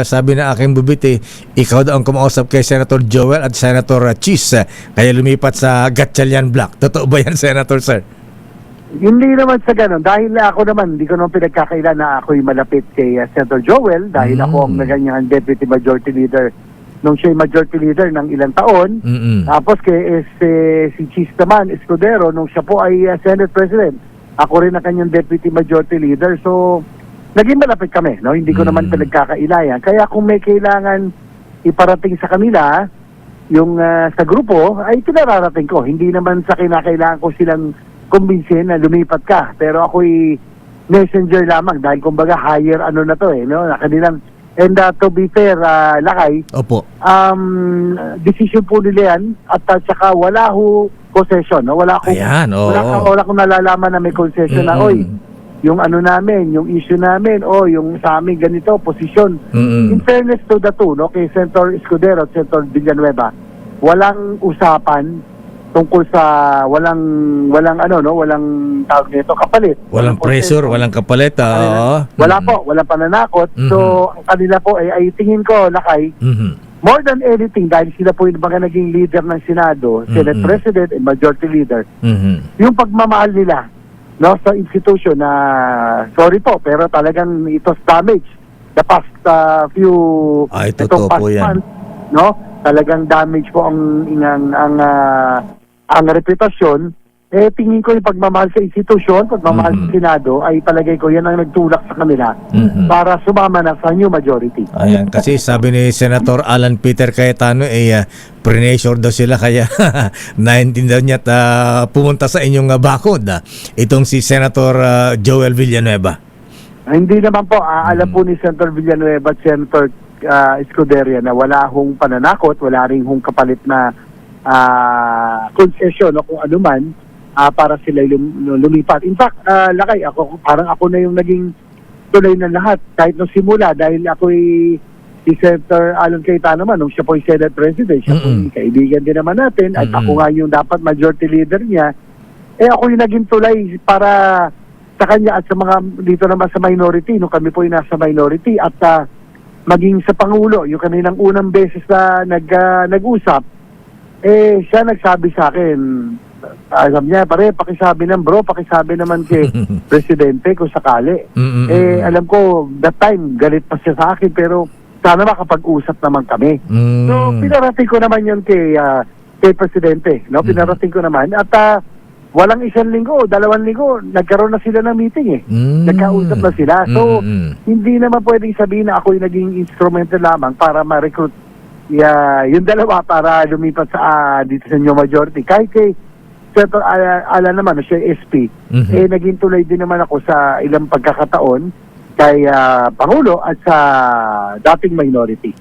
sabi na aking bubiti, ikaw daw ang kumausap kay Senator Joel at Senator Chis, kaya lumipat sa Gatchalian Block. Totoo ba yan, Senator, sir? Hindi naman sa ganun. Dahil ako naman, hindi ko naman pinagkakailan na ako'y malapit kay Senator Joel dahil ako ang naganyang Deputy Majority Leader nung siya'y Majority Leader ng ilang taon. Tapos si Chis naman, Escudero, nung siya po ay Senate President, ako rin ang kanyang Deputy Majority Leader. So, naging malapit kami. No? Hindi ko naman pinagkakailayan. Kaya kung may kailangan iparating sa kanila, yung sa grupo, ay pinararating ko. Hindi naman sa kinakailangan ko silang kumbinsin na lumipat ka. Pero ako'y messenger lamang dahil kumbaga higher ano na to no? Na kanilang, and to be fair, Lakay, Opo. decision po nila yan at saka wala ho concession. No? Wala akong nalalaman na may concession na, oy, yung ano namin, yung issue namin, yung sa amin ganito, posisyon. In fairness to the two, no? Kay Senator Escudero at Senator Villanueva, walang usapan tungkol sa walang tawag nito, kapalit. Walang pressure, walang kapalit. Wala po, walang pananakot. So, ang kanila po ay tingin ko, Lakay, more than anything, dahil sila po yung mga naging leader ng Senado, Senate President and Majority Leader, yung pagmamahal nila, no, sa institution na, sorry po, pero talagang ito's damage the past few totoo po yan. months, no? Talagang damage po ang reputasyon. Tingin ko yung pagmamahal sa institusyon, pagmamahal sa Senado, ay palagay ko yan ang nagtulak sa kanila para sumama na sa new majority. Ayan, kasi sabi ni Senator Alan Peter Cayetano, pre-nature daw sila, kaya naintindihan niya at pumunta sa inyong bakod. Itong si Senator Joel Villanueva. Hindi naman po, alam po ni Senator Villanueva at Senator Escudero na wala hong pananakot, wala rin hong kapalit na concession o kung ano man para sila lumipat. In fact, Lakay, parang ako na yung naging tuloy ng lahat kahit nung simula dahil ako'y si Senator Alan Cayetano naman, nung siya po yung Senate President, siya po yung kaibigan din naman natin at ako nga yung dapat majority leader niya, ako yung naging tulay para sa kanya at sa mga dito naman sa minority, nung kami po yung nasa minority at maging sa Pangulo, yung kanilang unang beses na nag-usap, siya nagsabi sa akin, sabi niya, pare, pakisabi naman kay Presidente kung sakali. Alam ko, that time, galit pa siya sa akin, pero sana makapag-usap naman kami. So, pinarating ko naman yun kay Presidente. No? Pinarating ko naman. At walang 1 linggo, 2 linggo, nagkaroon na sila ng meeting Nagkausap na sila. So, hindi naman pwedeng sabihin na ako yung naging instrumental lamang para ma-recruit yung dalawa para lumipat sa dito sa new majority. Kahit kay Senator Alan naman, siya SP, naging tuloy din naman ako sa ilang pagkakataon kay Pangulo at sa dating minority.